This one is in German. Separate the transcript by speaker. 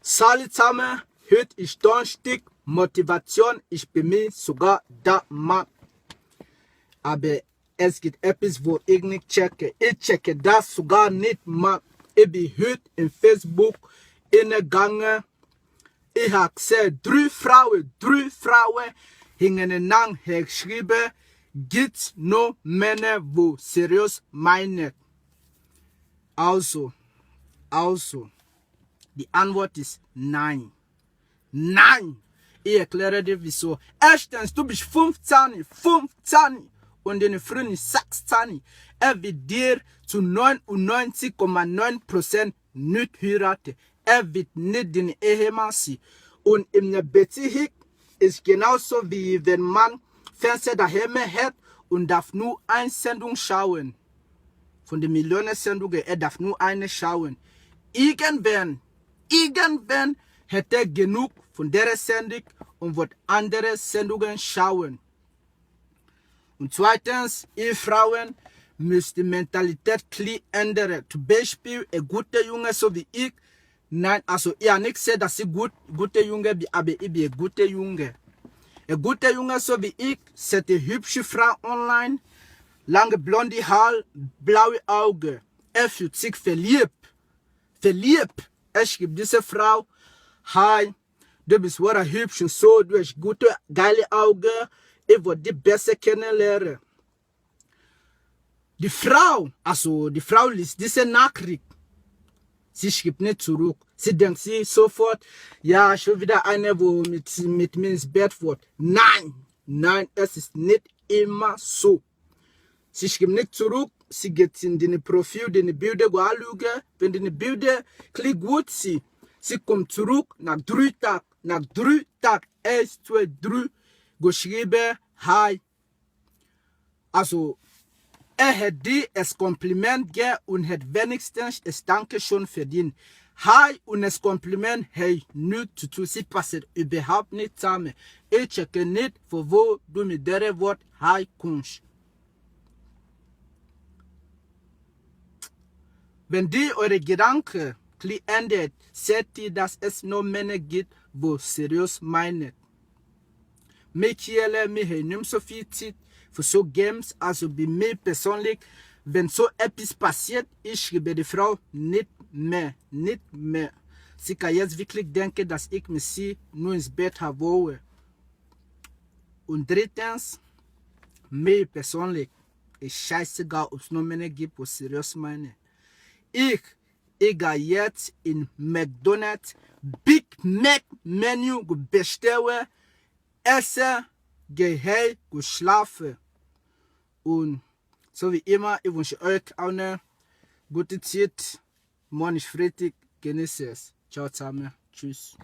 Speaker 1: Salut zusammen, heute ist Donnerstag, Motivation, ich bin mir sogar da, Mann. Aber es gibt etwas, wo ich nicht checke. Ich checke das sogar nicht, Mann. Ich bin heute in Facebook ingegangen. Ich habe gesehen, drei Frauen hintereinander geschrieben, gibt's noch Männer, wo seriös meinen? Also, die Antwort ist nein. Nein! Ich erkläre dir wieso. Erstens, du bist 15 und deine Freundin 16. Er wird dir zu 99,9% nicht heiraten. Er wird nicht dein Ehemann sein. Und in der Beziehung ist genauso wie wenn man Fernseher daheim hat und darf nur eine Sendung schauen. Von den Millionen Sendungen, er darf nur eine schauen. Irgendwann hätte er genug von der Sendung und wird andere Sendungen schauen. Und zweitens, ihr Frauen müsst die Mentalität ändern. Zum Beispiel, ein guter Junge, so wie ich. Nein, also ich habe nicht gesagt, dass ich guter Junge bin, aber ich bin ein guter Junge. Ein guter Junge, so wie ich, sieht eine hübsche Frau online, lange blonde Haare, blaue Augen. Er fühlt sich verliebt. Ich gebe diese Frau, hi, du bist sehr hübsch und so, du hast gute, geile Augen, ich will dich besser kennenlernen. Die Frau liest diese Nachricht. Sie schreibt nicht zurück. Sie denkt sich sofort, ja, schon wieder eine, wo mit mir ins Bett wird. Nein, es ist nicht immer so. Sie schreibt nicht zurück, sie geht in deine Profil, deine Bilder anschauen. Wenn deine Bilder klingt gut, sie kommt zurück nach 3 Tagen. Nach 3 Tagen, 1, 2, 3, geschrieben, hi. Also, er hat dir das Kompliment gegeben und hat wenigstens das Dankeschön verdient. Hi und das Kompliment, hey, nichts zu tun, sie passiert überhaupt nicht zusammen. Ich checke nicht, von wo du mit der Wort hi kommst. Wenn ihr eure Gedanken ändert, seht ihr, dass es noch Männer gibt, wo seriös meinen. Wir haben nicht so viel Zeit für so Games, also bei mir persönlich, wenn so etwas passiert, ich schreibe die Frau nicht mehr. Sie kann jetzt wirklich denken, dass ich mit sie nur ins Bett habe. Und drittens, mir persönlich, ist scheißegal, ob es noch Männer gibt, wo seriös meinen. Ich gehe jetzt in McDonald's Big Mac Menü bestellen, essen, gehe schlafen. Und so wie immer, ich wünsche euch auch eine gute Zeit. Morgen ist Freitag, genießt es. Ciao zusammen, tschüss.